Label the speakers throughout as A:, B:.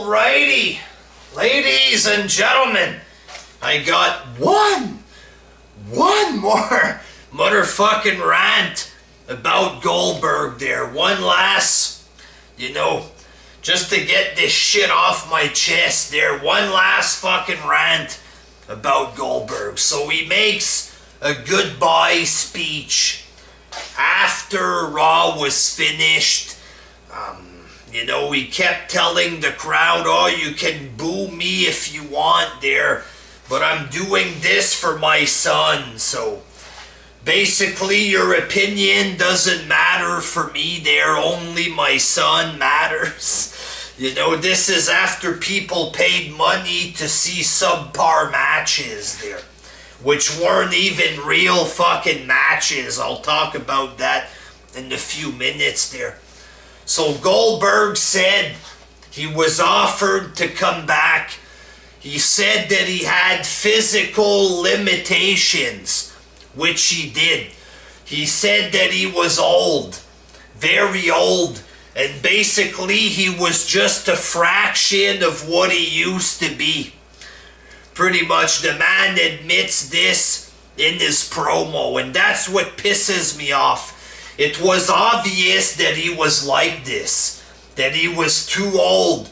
A: Alrighty, ladies and gentlemen, I got one more motherfucking rant about Goldberg there. One last, just to get this shit off my chest there. One last fucking rant about Goldberg. So he makes a goodbye speech after Raw was finished. He kept telling the crowd, oh, you can boo me if you want there, but I'm doing this for my son. So basically your opinion doesn't matter for me there, only my son matters. This is after people paid money to see subpar matches there, which weren't even real fucking matches. I'll talk about that in a few minutes there. So Goldberg said he was offered to come back. He said that he had physical limitations, which he did. He said that he was old, very old, and basically he was just a fraction of what he used to be. Pretty much the man admits this in his promo, and that's what pisses me off. It was obvious that he was like this, that he was too old,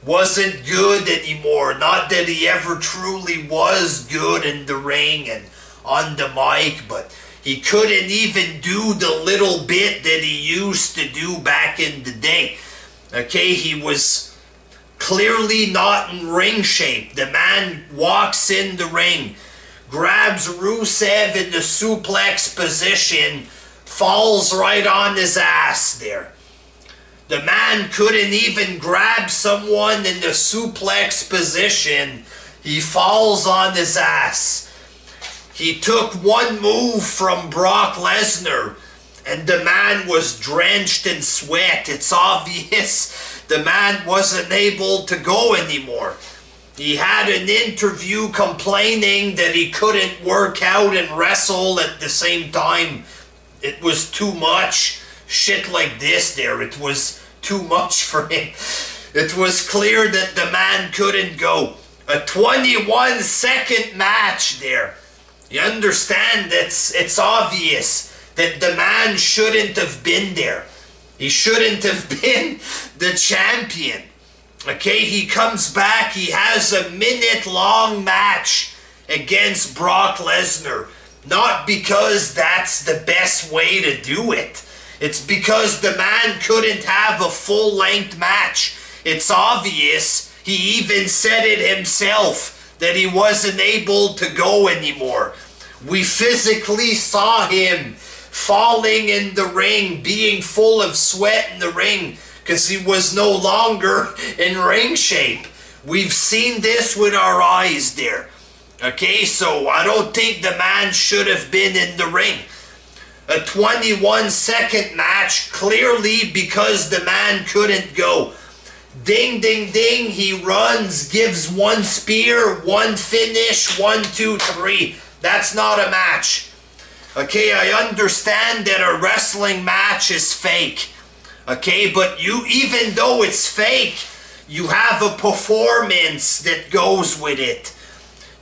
A: wasn't good anymore. Not that he ever truly was good in the ring and on the mic, but he couldn't even do the little bit that he used to do back in the day. Okay, he was clearly not in ring shape. The man walks in the ring, grabs Rusev in the suplex position, falls right on his ass there. The man couldn't even grab someone in the suplex position. He falls on his ass. He took one move from Brock Lesnar, and the man was drenched in sweat. It's obvious the man wasn't able to go anymore. He had an interview complaining that he couldn't work out and wrestle at the same time. It was too much. Shit like this there, it was too much for him. It was clear that the man couldn't go. A 21-second match there. You understand? It's obvious that the man shouldn't have been there. He shouldn't have been the champion. Okay, he comes back. He has a minute-long match against Brock Lesnar. Not because that's the best way to do it. It's because the man couldn't have a full-length match. It's obvious. He even said it himself that he wasn't able to go anymore. We physically saw him falling in the ring, being full of sweat in the ring, because he was no longer in ring shape. We've seen this with our eyes there. Okay, so I don't think the man should have been in the ring. A 21-second match, clearly because the man couldn't go. Ding, ding, ding, he runs, gives one spear, one finish, 1, 2, 3. That's not a match. Okay, I understand that a wrestling match is fake. Okay, but even though it's fake, you have a performance that goes with it.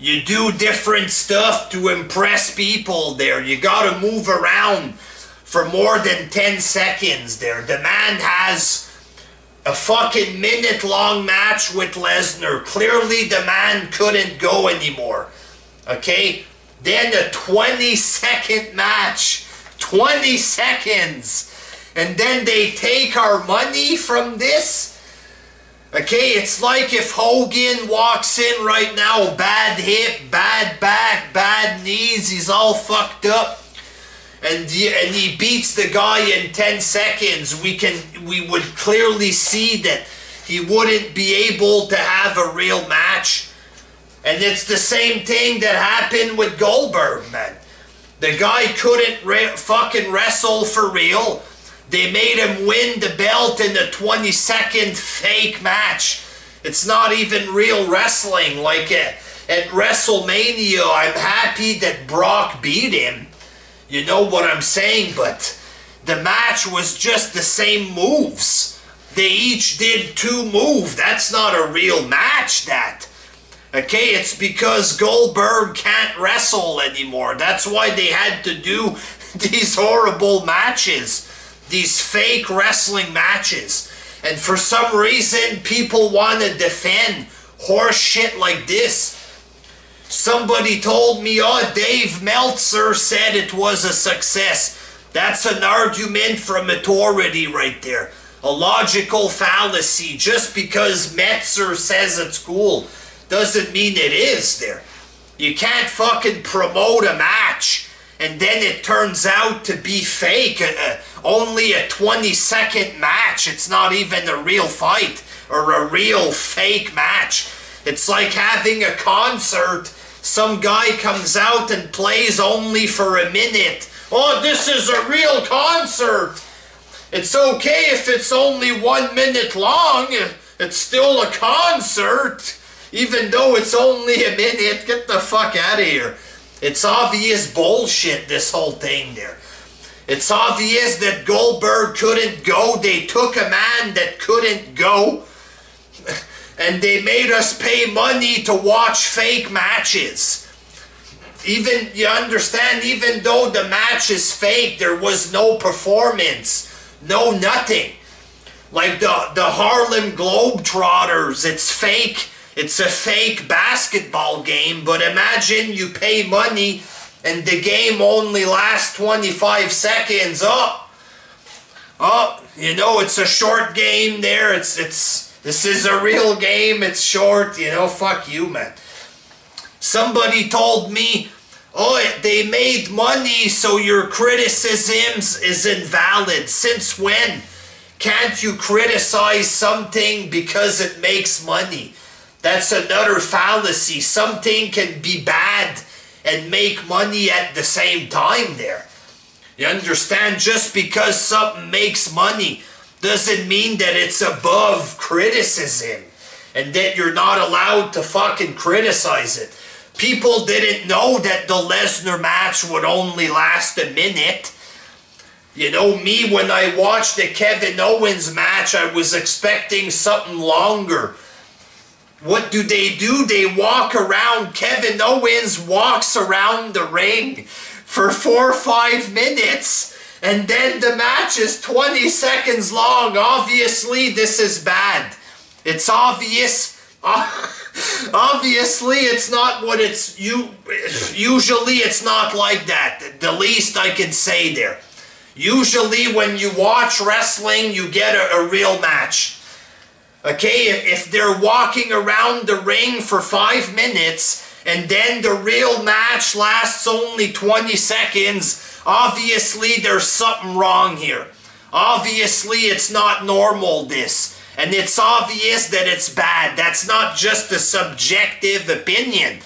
A: You do different stuff to impress people there. You gotta move around for more than 10 seconds there. The man has a fucking minute-long match with Lesnar. Clearly the man couldn't go anymore. Okay? Then a 20-second match. 20 seconds. And then they take our money from this? Okay, it's like if Hogan walks in right now, bad hip, bad back, bad knees, he's all fucked up, and he beats the guy in 10 seconds. We would clearly see that he wouldn't be able to have a real match. And it's the same thing that happened with Goldberg, man. The guy couldn't fucking wrestle for real. They made him win the belt in a 20-second fake match. It's not even real wrestling. Like at WrestleMania, I'm happy that Brock beat him. You know what I'm saying? But the match was just the same moves. They each did 2 moves. That's not a real match, that. Okay, it's because Goldberg can't wrestle anymore. That's why they had to do these horrible matches. These fake wrestling matches. And for some reason, people want to defend horse shit like this. Somebody told me, oh, Dave Meltzer said it was a success. That's an argument from authority right there. A logical fallacy. Just because Meltzer says it's cool doesn't mean it is there. You can't fucking promote a match and then it turns out to be fake. Only a 20-second match. It's not even a real fight or a real fake match. It's like having a concert. Some guy comes out and plays only for a minute. Oh, this is a real concert. It's okay if it's only 1 minute long. It's still a concert. Even though it's only a minute. Get the fuck out of here. It's obvious bullshit, this whole thing there. It's obvious that Goldberg couldn't go. They took a man that couldn't go. And they made us pay money to watch fake matches. Even, you understand, even though the match is fake, there was no performance. No nothing. Like the Harlem Globetrotters, it's fake. It's a fake basketball game, but imagine you pay money and the game only lasts 25 seconds. You know, it's a short game there. This is a real game. It's short, you know, fuck you, man. Somebody told me, oh, they made money, so your criticisms is invalid. Since when? Can't you criticize something because it makes money? That's another fallacy. Something can be bad and make money at the same time there. You understand? Just because something makes money doesn't mean that it's above criticism and that you're not allowed to fucking criticize it. People didn't know that the Lesnar match would only last a minute. You know, me, when I watched the Kevin Owens match, I was expecting something longer. What do? They walk around. Kevin Owens walks around the ring for 4 or 5 minutes, and then the match is 20 seconds long. Obviously, this is bad. It's obvious. Obviously, it's not what it's... Usually, it's not like that. The least I can say there. Usually, when you watch wrestling, you get a real match. Okay, if they're walking around the ring for 5 minutes and then the real match lasts only 20 seconds, obviously there's something wrong here. Obviously it's not normal, this. And it's obvious that it's bad. That's not just a subjective opinion.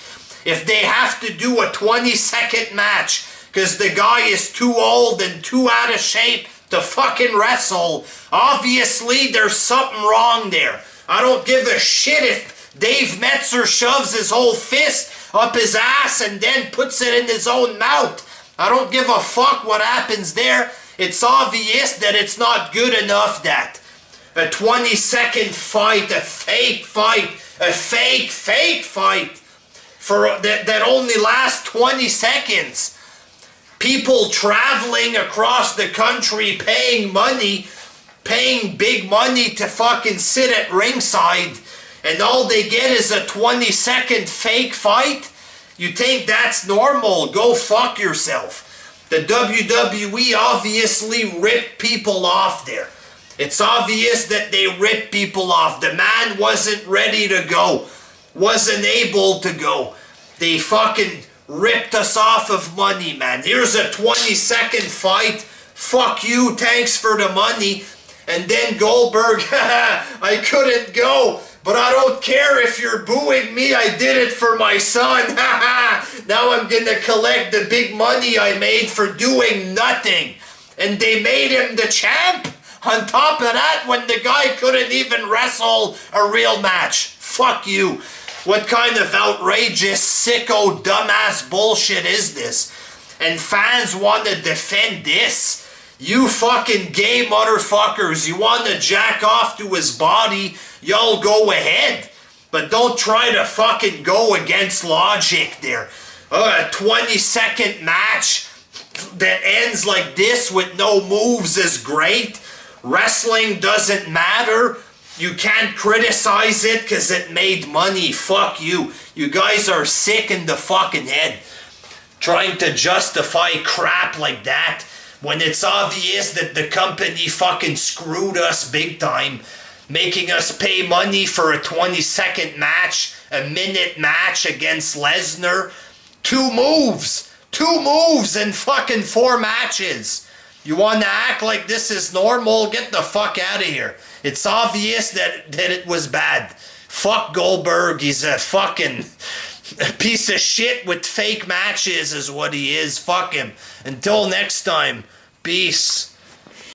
A: If they have to do a 20-second match because the guy is too old and too out of shape to fucking wrestle, obviously there's something wrong there. I don't give a shit if Dave Meltzer shoves his whole fist up his ass and then puts it in his own mouth. I don't give a fuck what happens there. It's obvious that it's not good enough, that. A 20-second fight, a fake fight, a fake fight that only lasts 20 seconds. People traveling across the country paying money, paying big money to fucking sit at ringside, and all they get is a 20-second fake fight? You think that's normal? Go fuck yourself. The WWE obviously ripped people off there. It's obvious that they ripped people off. The man wasn't ready to go, wasn't able to go. They fucking ripped us off of money, man. Here's a 20-second fight. Fuck you, thanks for the money. And then Goldberg, I couldn't go, but I don't care if you're booing me. I did it for my son. Now I'm gonna collect the big money I made for doing nothing. And they made him the champ. On top of that, when the guy couldn't even wrestle a real match. Fuck you. What kind of outrageous, sicko, dumbass bullshit is this? And fans want to defend this? You fucking gay motherfuckers, you want to jack off to his body, y'all go ahead. But don't try to fucking go against logic there. A 20-second match that ends like this with no moves is great. Wrestling doesn't matter. You can't criticize it because it made money. Fuck you. You guys are sick in the fucking head. Trying to justify crap like that when it's obvious that the company fucking screwed us big time, making us pay money for a 20-second match, a minute match against Lesnar. 2 moves in fucking 4 matches. You want to act like this is normal? Get the fuck out of here. It's obvious that it was bad. Fuck Goldberg. He's a fucking piece of shit with fake matches is what he is. Fuck him. Until next time, peace.